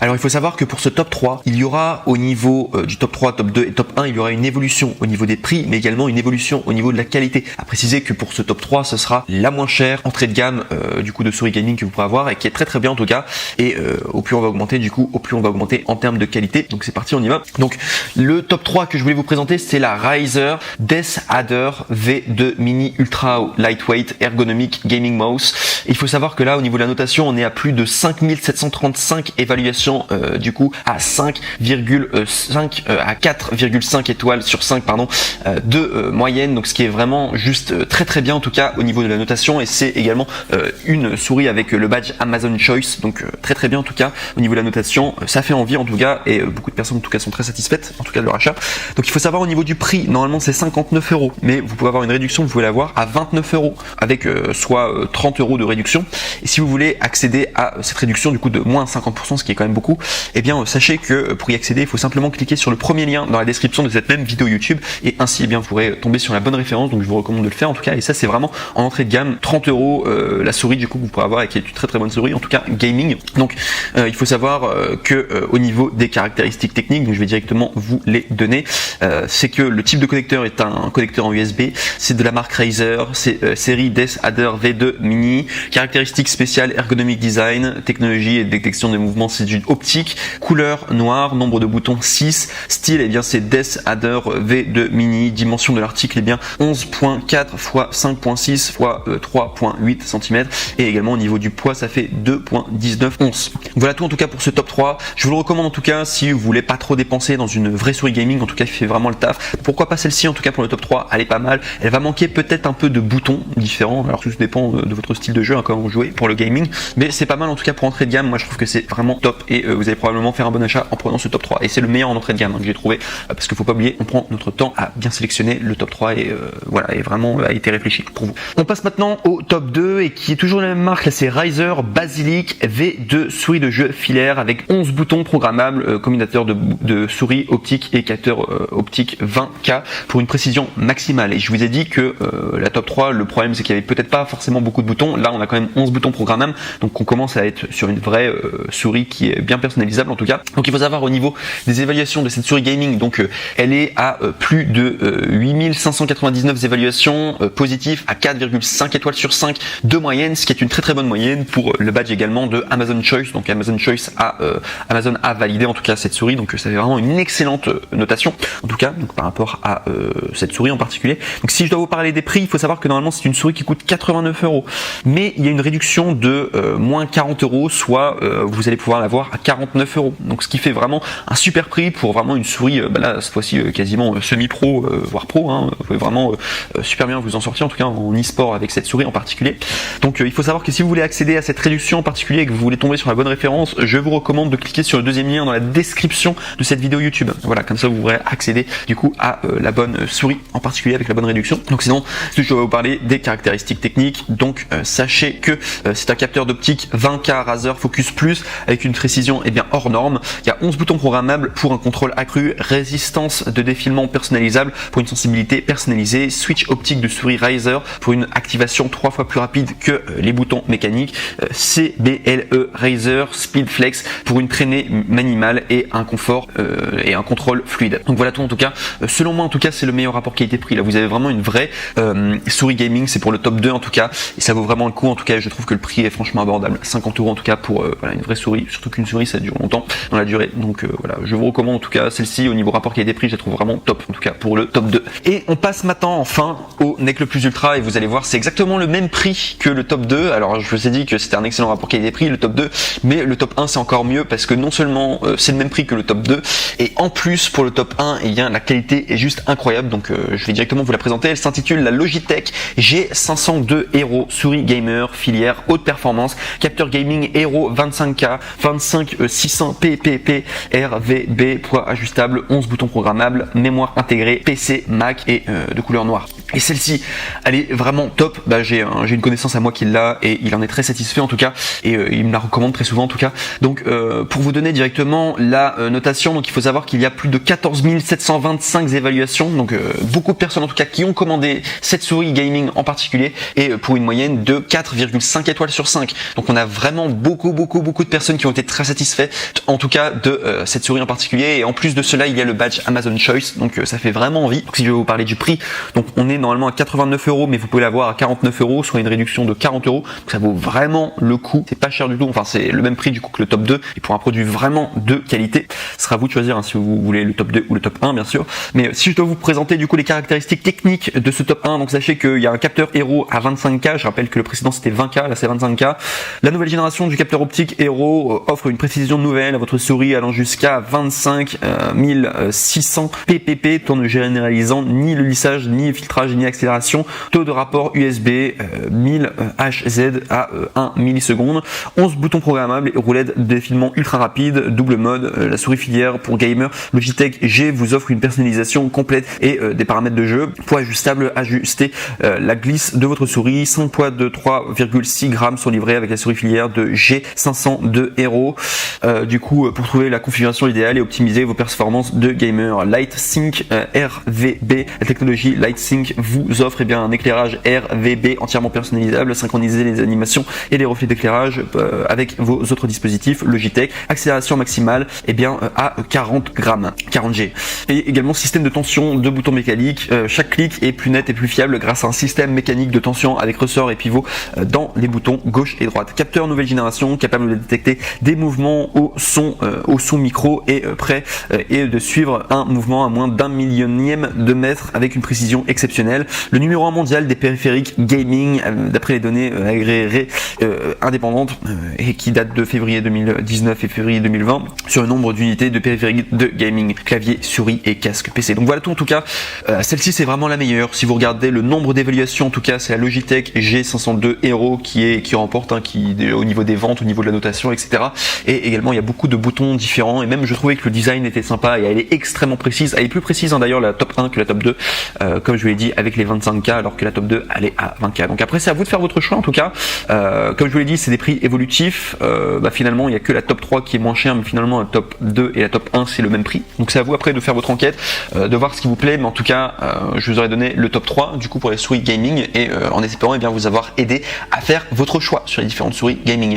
Alors il faut savoir que pour ce top 3, il y aura au niveau du top 3, top 2 et top 1, il y aura une évolution au niveau des prix, mais également une évolution au niveau de la qualité. À préciser que pour ce top 3, ce sera la moins chère entrée de gamme du coup de souris gaming que vous pourrez avoir et qui est très très bien en tout cas. Et au plus on va augmenter du coup, au plus on va augmenter en termes de qualité. Donc c'est parti, on y va. Donc le top 3 que je voulais vous présenter, c'est la Razer Death Adder V2 Mini Ultra Lightweight Ergonomic Gaming Mouse. Et il faut savoir que là au niveau de la notation, on est à plus de 5735 évaluations du coup à 5,5 à 4,5 étoiles sur 5 de moyenne. Donc ce qui est vraiment juste très très bien en tout cas au niveau de la notation. Et c'est également une souris avec le badge Amazon Choice. Donc très très bien en tout cas au niveau de la notation. Ça fait envie en tout cas et beaucoup de personnes en tout cas sont très satisfaites en tout cas de leur achat. Donc il faut savoir au niveau du prix, normalement c'est 59 €, mais vous pouvez avoir une réduction, vous pouvez l'avoir à 29 € avec soit 30 € de réduction. Et si vous voulez accéder à cette réduction du coup de moins 50%, ce qui est quand même beaucoup, eh bien sachez que pour y accéder, il faut simplement cliquer sur le premier lien dans la description de cette même vidéo YouTube et ainsi eh bien vous pourrez tomber sur la bonne référence. Donc je vous recommande de le faire en tout cas. Et ça c'est vraiment en entrée de gamme, 30 € la souris du coup que vous pourrez avoir et qui est une très très bonne souris en tout cas gaming. Donc il faut savoir que au niveau des caractéristiques techniques, donc je vais directement vous les donner. C'est que le type de connecteur est un connecteur en USB, c'est de la marque Razer, c'est série Death Adder V2 Mini, caractéristiques spéciales ergonomic design, technologie et détection des mouvements, c'est une optique, couleur noire, nombre de boutons 6, style eh bien c'est Death Adder V2 Mini, dimension de l'article eh bien 11.4 x 5.6 x 3.8 cm et également au niveau du poids ça fait 2.19 onces. Voilà tout en tout cas pour ce top 3. Je vous le recommande en tout cas si vous voulez pas trop dépenser dans une vraie souris gaming, en tout cas qui fait vraiment le taf. Pourquoi pas celle-ci en tout cas pour le top 3, elle est pas mal. Elle va manquer peut-être un peu de boutons différents, alors tout dépend de votre style de jeu, hein, comment vous jouez pour le gaming, mais c'est pas mal en tout cas pour entrée de gamme. Moi je trouve que c'est vraiment top et vous allez probablement faire un bon achat en prenant ce top 3 et c'est le meilleur en entrée de gamme hein, que j'ai trouvé parce qu'il faut pas oublier, on prend notre temps à bien sélectionner le top 3 et voilà, et vraiment a été réfléchi pour vous. On passe maintenant au top 2 et qui est toujours la même marque, là c'est Razer Basilic V2 souris de jeu filaire avec 11 boutons programmables, combinateur de souris optique et capteur optique 20K pour une précision maximale. Et je vous ai dit que la top 3, le problème c'est qu'il y avait peut-être pas forcément beaucoup de boutons. Là on a quand même 11 boutons programmables, donc on commence à être sur une vraie souris qui est bien personnalisable en tout cas. Donc il faut savoir au niveau des évaluations de cette souris gaming, donc elle est à plus de 8599 évaluations positives à 4,5 étoiles sur 5 de moyenne, ce qui est une très très bonne moyenne pour le badge également de Amazon Choice. Donc Amazon Choice Amazon a validé en tout cas cette souris, donc ça fait vraiment une excellente notation en tout cas donc par rapport à cette souris en particulier. Donc si je dois vous parler des prix, il faut savoir que normalement c'est une souris qui coûte 89 €, mais il y a une réduction de moins 40 €, soit vous allez pouvoir l'avoir à 49 €. Donc ce qui fait vraiment un super prix pour vraiment une souris là cette fois-ci quasiment semi-pro voire pro, hein. Vous pouvez vraiment super bien vous en sortir en tout cas en e-sport avec cette souris en particulier. Donc il faut savoir que si vous voulez accéder à cette réduction en particulier et que vous voulez tomber sur la bonne référence, je vous recommande de cliquer sur le deuxième lien dans la description de cette vidéo YouTube. Voilà, comme ça vous pourrez accéder du coup à la bonne souris en particulier avec la bonne réduction. Donc sinon, je vais vous parler des caractéristiques techniques. Donc sachez que c'est un capteur d'optique 20K Razer Focus Plus avec une précision bien hors norme. Il y a 11 boutons programmables pour un contrôle accru, résistance de défilement personnalisable pour une sensibilité personnalisée, switch optique de souris Razer pour une activation 3 fois plus rapide que les boutons mécaniques, CBLE Razer Speed Flex pour une traînée minimale et un confort et un contrôle fluide. Donc voilà tout en tout cas. Selon moi en tout cas c'est le meilleur rapport qualité-prix. Là vous avez vraiment une vraie souris gaming, c'est pour le top 2 en tout cas et ça vaut vraiment le coup en tout cas. Je trouve que le prix est franchement abordable, 50 € en tout cas pour voilà, une vraie souris, surtout qu'une souris ça dure longtemps dans la durée. Donc voilà, je vous recommande en tout cas celle-ci au niveau rapport qualité-prix, je la trouve vraiment top en tout cas pour le top 2. Et on passe maintenant enfin au NEC le plus ultra et vous allez voir c'est exactement le même prix que le top 2. Alors je vous ai dit que c'était un excellent rapport qualité-prix le top 2, mais le top 1 c'est encore mieux parce que non seulement c'est le même prix que le top 2 et en plus pour le top 1 eh bien, la qualité est juste incroyable. Donc je vais directement vous la présenter. Elle s'intitule la Logitech G502 Hero souris gamer filière haute performance, capteur gaming Hero 25K 25600 PPP RVB, poids ajustable, 11 boutons programmables, mémoire intégrée PC Mac et de couleur noire. Et celle-ci, elle est vraiment top. J'ai une connaissance à moi qui l'a et il en est très satisfait en tout cas, et il me la recommande très souvent en tout cas. Donc pour vous donner directement la notation, donc il faut savoir qu'il y a plus de 14 725 évaluations, donc beaucoup de personnes en tout cas qui ont commandé cette souris gaming en particulier, et pour une moyenne de 4,5 étoiles sur 5. Donc on a vraiment beaucoup de personnes qui ont été très satisfaits en tout cas de cette souris en particulier, et en plus de cela il y a le badge Amazon Choice, donc ça fait vraiment envie. Donc si je vais vous parler du prix, donc on est normalement à 89 €, mais vous pouvez l'avoir à 49 €, soit une réduction de 40 €. Donc ça vaut vraiment le coup. C'est pas cher du tout. Enfin, c'est le même prix du coup que le top 2. Et pour un produit vraiment de qualité, ce sera à vous de choisir si vous voulez le top 2 ou le top 1, bien sûr. Mais si je dois vous présenter du coup les caractéristiques techniques de ce top 1, donc sachez qu'il y a un capteur Hero à 25K. Je rappelle que le précédent c'était 20K, là c'est 25K. La nouvelle génération du capteur optique Hero offre une précision nouvelle à votre souris allant jusqu'à 25 600 pp, tout en ne généralisant ni le lissage, ni le filtrage, ni accélération. Taux de rapport USB 1000 Hz à 1 milliseconde, 11 boutons programmables, roulette de défilement ultra rapide, double mode, la souris filière pour gamer. Logitech G vous offre une personnalisation complète et des paramètres de jeu. Poids ajustable, ajuster la glisse de votre souris. 5 poids de 3,6 grammes sont livrés avec la souris filière de G502 Hero. Du coup, pour trouver la configuration idéale et optimiser vos performances de gamer, LightSync RVB, la technologie LightSync vous offre un éclairage RVB entièrement personnalisable, synchroniser les animations et les reflets d'éclairage avec vos autres dispositifs Logitech. Accélération maximale à 40 grammes, 40 G. Et également système de tension de boutons mécaniques. Chaque clic est plus net et plus fiable grâce à un système mécanique de tension avec ressort et pivot dans les boutons gauche et droite. Capteur nouvelle génération capable de détecter des mouvements au son micro et prêt et de suivre un mouvement à moins d'un millionième de mètre avec une précision exceptionnelle. Le numéro 1 mondial des périphériques gaming d'après les données agréées indépendantes et qui datent de février 2019 et février 2020 sur le nombre d'unités de périphériques de gaming, clavier, souris et casque PC. Donc voilà tout en tout cas, celle-ci c'est vraiment la meilleure. Si vous regardez le nombre d'évaluations, en tout cas c'est la Logitech G502 Hero qui remporte, au niveau des ventes, au niveau de la notation, etc. Et également il y a beaucoup de boutons différents, et même je trouvais que le design était sympa et elle est extrêmement précise. Elle est plus précise d'ailleurs la top 1 que la top 2, comme je vous l'ai dit, avec les 25K, alors que la top 2 elle est à 20K. Donc après c'est à vous de faire votre choix en tout cas. Comme je vous l'ai dit, c'est des prix évolutifs. Finalement il n'y a que la top 3 qui est moins chère, mais finalement la top 2 et la top 1 c'est le même prix. Donc c'est à vous après de faire votre enquête, de voir ce qui vous plaît, mais en tout cas je vous aurais donné le top 3 du coup pour les souris gaming, et en espérant vous avoir aidé à faire votre choix sur les différentes souris gaming.